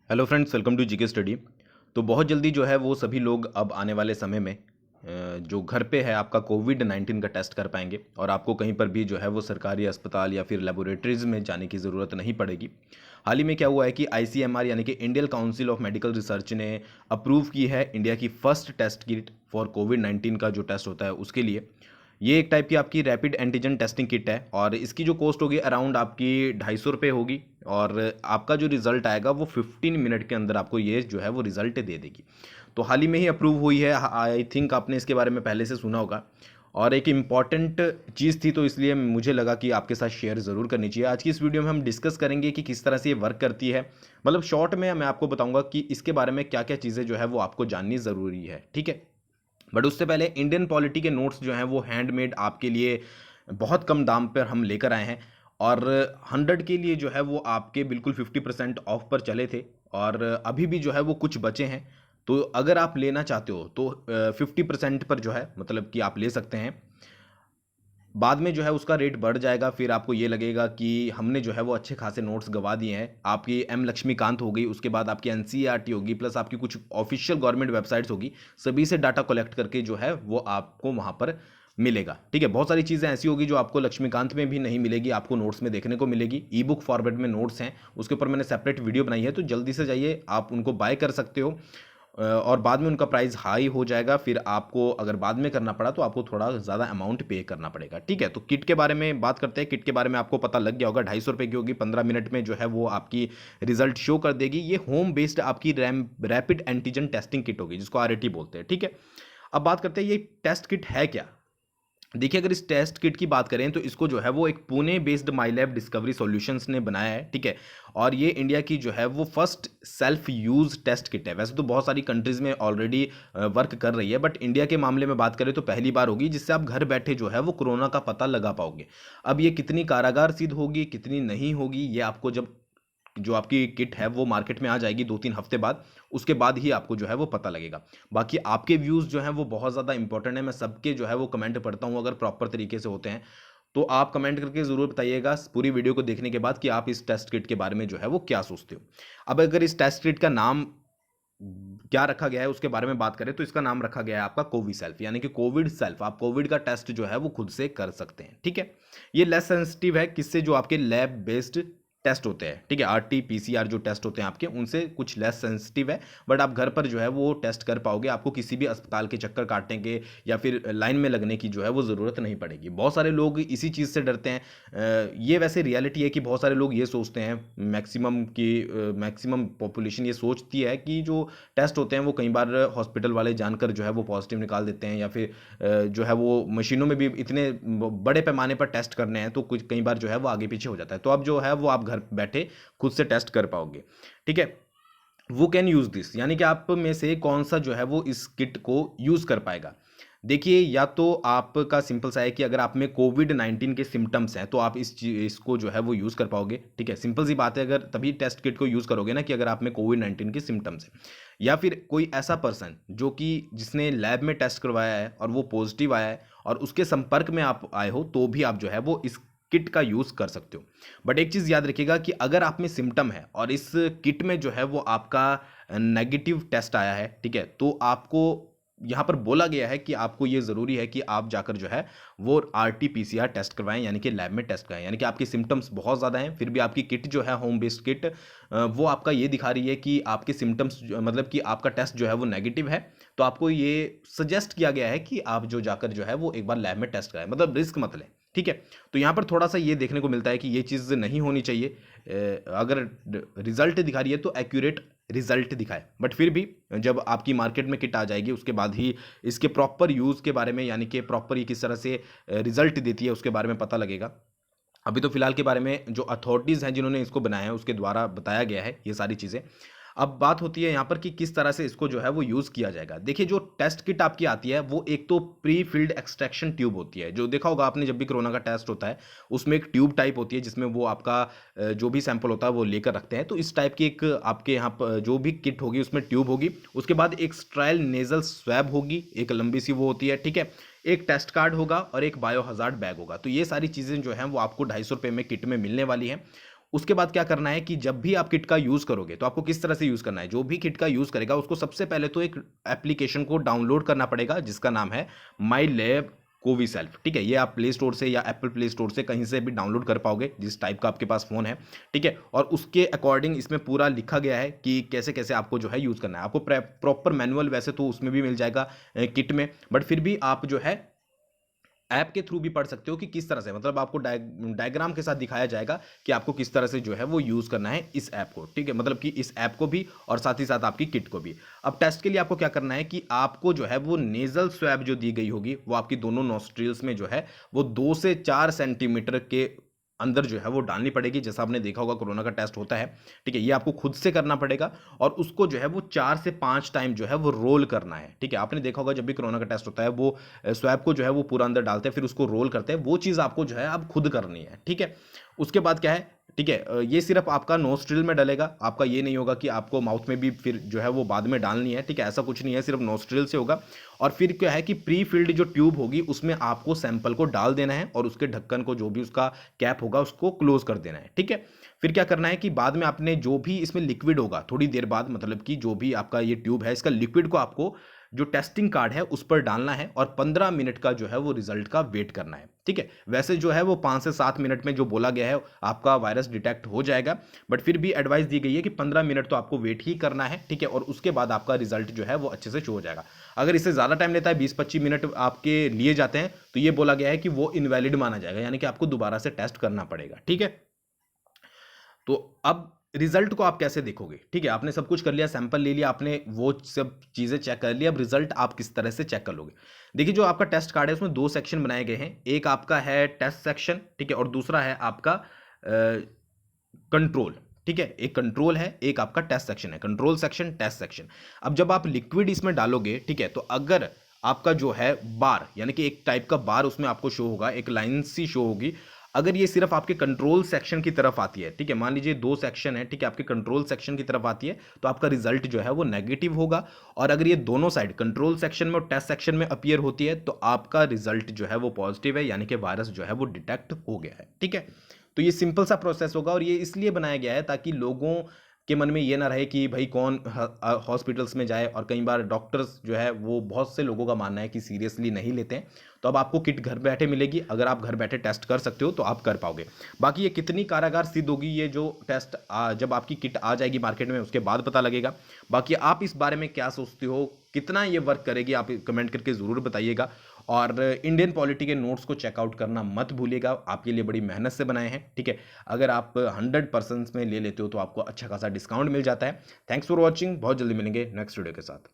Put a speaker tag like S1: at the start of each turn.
S1: Hello friends, welcome to GK study. तो बहुत जल्दी जो है वो सभी लोग अब आने वाले समय में जो घर पे है आपका कोविड-19 का टेस्ट कर पाएंगे और आपको कहीं पर भी जो है वो सरकारी अस्पताल या फिर लेबोरेटरीज में जाने की ज़रूरत नहीं पड़ेगी। हाल ही में क्या हुआ है कि आईसीएमआर यानी कि Indian council of medical research ने अप्रूव की है इंडिया की फर्स्ट टेस्ट किट फॉर कोविड-19 का जो टेस्ट होता है उसके लिए। ये एक टाइप की आपकी रैपिड एंटीजन टेस्टिंग किट है और इसकी जो कॉस्ट होगी अराउंड आपकी ₹250 होगी और आपका जो रिज़ल्ट आएगा वो 15 मिनट के अंदर आपको ये जो है वो रिज़ल्ट दे देगी। तो हाल ही में ही अप्रूव हुई है। आई थिंक आपने इसके बारे में पहले से सुना होगा और एक इम्पॉर्टेंट चीज़ थी तो इसलिए मुझे लगा कि आपके साथ शेयर ज़रूर करनी चाहिए। आज की इस वीडियो में हम डिस्कस करेंगे कि किस तरह से ये वर्क करती है। मतलब शॉर्ट में मैं आपको बताऊंगा कि इसके बारे में क्या क्या चीज़ें जो है वो आपको जाननी ज़रूरी है, ठीक है। बट उससे पहले इंडियन पॉलिटी के नोट्स जो हैं वो हैंडमेड आपके लिए बहुत कम दाम पर हम लेकर आए हैं और 100 के लिए जो है वो आपके बिल्कुल 50% ऑफ पर चले थे और अभी भी जो है वो कुछ बचे हैं। तो अगर आप लेना चाहते हो तो 50% पर जो है मतलब कि आप ले सकते हैं। बाद में जो है उसका रेट बढ़ जाएगा, फिर आपको ये लगेगा कि हमने जो है वो अच्छे खासे नोट्स गवा दिए हैं। आपकी एम लक्ष्मीकांत हो गई, उसके बाद आपकी एनसीईआरटी होगी, प्लस आपकी कुछ ऑफिशियल गवर्नमेंट वेबसाइट्स होगी, सभी से डाटा कलेक्ट करके जो है वो आपको वहाँ पर मिलेगा, ठीक है। बहुत सारी चीज़ें ऐसी होगी जो आपको लक्ष्मीकांत में भी नहीं मिलेगी, आपको नोट्स में देखने को मिलेगी। ई बुक फॉर्मेट में नोट्स हैं, उसके ऊपर मैंने सेपरेट वीडियो बनाई है, तो जल्दी से जाइए आप उनको बाय कर सकते हो। और बाद में उनका प्राइस हाई हो जाएगा, फिर आपको अगर बाद में करना पड़ा तो आपको थोड़ा ज़्यादा अमाउंट पे करना पड़ेगा, ठीक है। तो किट के बारे में बात करते हैं। किट के बारे में आपको पता लग गया होगा, ₹250 की होगी, 15 मिनट में जो है वो आपकी रिजल्ट शो कर देगी। ये होम बेस्ड आपकी रैपिड एंटीजन टेस्टिंग किट होगी जिसको आरएटी बोलते हैं, ठीक है। अब बात करते हैं ये टेस्ट किट है क्या। देखिए, अगर इस टेस्ट किट की बात करें तो इसको जो है वो एक पुणे बेस्ड माई लैब डिस्कवरी सॉल्यूशंस ने बनाया है, ठीक है। और ये इंडिया की जो है वो first self use test kit है। वैसे तो बहुत सारी कंट्रीज में ऑलरेडी वर्क कर रही है, बट इंडिया के मामले में बात करें तो पहली बार होगी जिससे आप घर बैठे जो है वो कोरोना का पता लगा पाओगे। अब ये कितनी कारागार सिद्ध होगी कितनी नहीं होगी ये आपको जब जो आपकी किट है वो मार्केट में आ जाएगी 2-3 हफ्ते बाद, उसके बाद ही आपको जो है वो पता लगेगा। बाकी आपके व्यूज़ जो हैं वो बहुत ज़्यादा इंपॉर्टेंट है। मैं सबके जो है वो कमेंट पढ़ता हूँ, अगर प्रॉपर तरीके से होते हैं तो आप कमेंट करके ज़रूर बताइएगा पूरी वीडियो को देखने के बाद कि आप इस टेस्ट किट के बारे में जो है वो क्या सोचते हो। अब अगर इस टेस्ट किट का नाम क्या रखा गया है उसके बारे में बात करें तो इसका नाम रखा गया है आपका कोवी सेल्फ, यानी कि कोविड सेल्फ। आप कोविड का टेस्ट जो है वो खुद से कर सकते हैं, ठीक है। ये लेस सेंसिटिव है, किससे, जो आपके लैब बेस्ड टेस्ट होते हैं, ठीक है। आरटी पीसीआर जो टेस्ट होते हैं आपके, उनसे कुछ लेस सेंसिटिव है। बट आप घर पर जो है वो टेस्ट कर पाओगे, आपको किसी भी अस्पताल के चक्कर काटने के या फिर लाइन में लगने की जो है वो ज़रूरत नहीं पड़ेगी। बहुत सारे लोग इसी चीज़ से डरते हैं। ये वैसे रियलिटी है कि बहुत सारे लोग ये सोचते हैं, मैक्सिमम पॉपुलेशन ये सोचती है कि जो टेस्ट होते हैं वो कई बार हॉस्पिटल वाले जानकर जो है वो पॉजिटिव निकाल देते हैं, या फिर जो है वो मशीनों में भी इतने बड़े पैमाने पर टेस्ट करने हैं तो कुछ कई बार जो है वो आगे पीछे हो जाता है। तो अब जो है वो आप घर बैठे खुद से टेस्ट कर पाओगे, ठीक है। वो कैन यूज़ दिस, यानी कि आप में से कौन सा जो है वो इस किट को यूज़ कर पाएगा। देखिए, या तो आपका सिंपल सा है कि अगर आप में कोविड-19 के सिम्टम्स हैं तो आप इसको जो है वो यूज़ कर पाओगे, ठीक है। सिंपल सी बात है, अगर तभी टेस्ट किट को यूज़ करोगे ना कि अगर आप में कोविड-19 के सिम्टम्स हैं। या फिर कोई ऐसा पर्सन जो कि जिसने लैब में टेस्ट करवाया है और वो पॉजिटिव आया है और उसके संपर्क में आप आए हो तो भी आप जो है वो इस किट का यूज़ कर सकते हो। बट एक चीज़ याद रखिएगा कि अगर आप में सिम्टम है और इस किट में जो है वो आपका नेगेटिव टेस्ट आया है, ठीक है, तो आपको यहाँ पर बोला गया है कि आपको ये ज़रूरी है कि आप जाकर जो है वो आरटी पीसीआर टेस्ट करवाएं, यानी कि लैब में टेस्ट कराएं। यानी कि आपके सिम्टम्स बहुत ज़्यादा हैं फिर भी आपकी किट जो है होम बेस्ड किट वो आपका ये दिखा रही है कि आपके सिम्टम्स मतलब कि आपका टेस्ट जो है वो नेगेटिव है। तो आपको ये सजेस्ट किया गया है कि आप जो जाकर जो है वो एक बार लैब में टेस्ट कराएं, मतलब रिस्क मत लें, ठीक है। तो यहाँ पर थोड़ा सा ये देखने को मिलता है कि ये चीज़ नहीं होनी चाहिए। अगर रिजल्ट दिखा रही है तो एक्यूरेट रिजल्ट दिखाए। बट फिर भी जब आपकी मार्केट में किट आ जाएगी उसके बाद ही इसके प्रॉपर यूज़ के बारे में, यानी कि प्रॉपर ये किस तरह से रिजल्ट देती है उसके बारे में पता लगेगा। अभी तो फिलहाल के बारे में जो अथॉरिटीज़ हैं जिन्होंने इसको बनाया है उसके द्वारा बताया गया है ये सारी चीज़ें। अब बात होती है यहाँ पर कि किस तरह से इसको जो है वो यूज़ किया जाएगा। देखिए, जो टेस्ट किट आपकी आती है वो एक तो प्री फिल्ड एक्सट्रैक्शन ट्यूब होती है। जो देखा होगा आपने, जब भी कोरोना का टेस्ट होता है उसमें एक ट्यूब टाइप होती है जिसमें वो आपका जो भी सैंपल होता है वो लेकर रखते हैं। तो इस टाइप की एक आपके यहाँ पर जो भी किट होगी उसमें ट्यूब होगी, उसके बाद एक स्ट्राइल नेजल स्वैब होगी, एक लंबी सी वो होती है, ठीक है। एक टेस्ट कार्ड होगा और एक बायो हजार्ड बैग होगा। तो ये सारी चीज़ें जो हैं वो आपको ₹250 में किट में मिलने वाली हैं। उसके बाद क्या करना है कि जब भी आप किट का यूज़ करोगे तो आपको किस तरह से यूज़ करना है, जो भी किट का यूज़ करेगा उसको सबसे पहले तो एक एप्लीकेशन को डाउनलोड करना पड़ेगा जिसका नाम है माई लैब कोविसेल्फ। ठीक है, ये आप प्ले स्टोर से या एप्पल प्ले स्टोर से कहीं से भी डाउनलोड कर पाओगे जिस टाइप का आपके पास फ़ोन है। ठीक है, और उसके अकॉर्डिंग इसमें पूरा लिखा गया है कि कैसे कैसे आपको जो है यूज़ करना है। आपको प्रॉपर मैनुअल वैसे तो उसमें भी मिल जाएगा किट में, बट फिर भी आप जो है ऐप के थ्रू भी पढ़ सकते हो कि किस तरह से, मतलब आपको डायग्राम के साथ दिखाया जाएगा कि आपको किस तरह से जो है वो यूज़ करना है इस ऐप को। ठीक है, मतलब कि इस ऐप को भी और साथ ही साथ आपकी किट को भी। अब टेस्ट के लिए आपको क्या करना है कि आपको जो है वो नेज़ल स्वैब जो दी गई होगी वो आपकी दोनों नॉस्ट्रिल्स में जो है वो 2 से 4 सेंटीमीटर के अंदर जो है वो डालनी पड़ेगी, जैसा आपने देखा होगा कोरोना का टेस्ट होता है। ठीक है, ये आपको खुद से करना पड़ेगा और उसको जो है वो 4 से 5 टाइम जो है वो रोल करना है। ठीक है, आपने देखा होगा जब भी कोरोना का टेस्ट होता है वो स्वैब को जो है वो पूरा अंदर डालते हैं फिर उसको रोल करते हैं, वो चीज़ आपको जो है अब खुद करनी है। ठीक है, उसके बाद क्या है, ठीक है, ये सिर्फ आपका नोस्ट्रिल में डलेगा, आपका ये नहीं होगा कि आपको माउथ में भी फिर जो है वो बाद में डालनी है। ठीक है, ऐसा कुछ नहीं है, सिर्फ नोस्ट्रिल से होगा। और फिर क्या है कि प्री फिल्ड जो ट्यूब होगी उसमें आपको सैंपल को डाल देना है और उसके ढक्कन को, जो भी उसका कैप होगा, उसको क्लोज कर देना है। ठीक है, फिर क्या करना है कि बाद में आपने जो भी इसमें लिक्विड होगा थोड़ी देर बाद, मतलब कि जो भी आपका ये ट्यूब है इसका लिक्विड को आपको जो टेस्टिंग कार्ड है उस पर डालना है और 15 मिनट का जो है वो रिजल्ट का वेट करना है। ठीक है, वैसे जो है वो 5 से 7 मिनट में जो बोला गया है आपका वायरस डिटेक्ट हो जाएगा, बट फिर भी एडवाइस दी गई है कि 15 मिनट तो आपको वेट ही करना है। ठीक है, और उसके बाद आपका रिजल्ट जो है वो अच्छे से शो हो जाएगा। अगर इससे ज़्यादा टाइम लेता है, 20-25 मिनट आपके लिए जाते हैं, तो ये बोला गया है कि वो इनवैलिड माना जाएगा, यानी कि आपको दोबारा से टेस्ट करना पड़ेगा। ठीक है, तो अब रिजल्ट को आप कैसे देखोगे? ठीक है, आपने सब कुछ कर लिया, सैंपल ले लिया, आपने वो सब चीज़ें चेक कर लिया, अब रिजल्ट आप किस तरह से चेक कर लोगे? देखिए, जो आपका टेस्ट कार्ड है उसमें 2 सेक्शन बनाए गए हैं। एक आपका है टेस्ट सेक्शन, ठीक है, और दूसरा है आपका कंट्रोल। ठीक है, एक कंट्रोल है, एक आपका टेस्ट सेक्शन है। Control section, test section. अब जब आप लिक्विड इसमें डालोगे, ठीक है, तो अगर आपका जो है बार, यानी कि एक टाइप का बार उसमें आपको शो होगा, एक लाइन सी शो होगी। अगर ये सिर्फ आपके कंट्रोल सेक्शन की तरफ आती है, ठीक है, मान लीजिए 2 सेक्शन है, ठीक है, आपके कंट्रोल सेक्शन की तरफ आती है, तो आपका रिजल्ट जो है वो नेगेटिव होगा। और अगर ये दोनों साइड कंट्रोल सेक्शन में और टेस्ट सेक्शन में अपीयर होती है, तो आपका रिजल्ट जो है वो पॉजिटिव है, यानी कि वायरस जो है वो डिटेक्ट हो गया है। ठीक है, तो ये सिंपल सा प्रोसेस होगा और ये इसलिए बनाया गया है ताकि लोगों के मन में ये ना रहे कि भाई कौन हॉस्पिटल्स में जाए, और कई बार डॉक्टर्स जो है वो, बहुत से लोगों का मानना है कि सीरियसली नहीं लेते हैं। तो अब आपको किट घर बैठे मिलेगी, अगर आप घर बैठे टेस्ट कर सकते हो तो आप कर पाओगे। बाकी ये कितनी कारगर सिद्ध होगी, ये जो टेस्ट जब आपकी किट आ जाएगी मार्केट में उसके बाद पता लगेगा। बाकी आप इस बारे में क्या सोचते हो, कितना ये वर्क करेगी, आप कमेंट करके ज़रूर बताइएगा। और इंडियन पॉलिटी के नोट्स को चेकआउट करना मत भूलिएगा, आपके लिए बड़ी मेहनत से बनाए हैं। ठीक है, अगर आप 100% में ले लेते हो तो आपको अच्छा खासा डिस्काउंट मिल जाता है। थैंक्स फॉर वॉचिंग, बहुत जल्दी मिलेंगे नेक्स्ट वीडियो के साथ।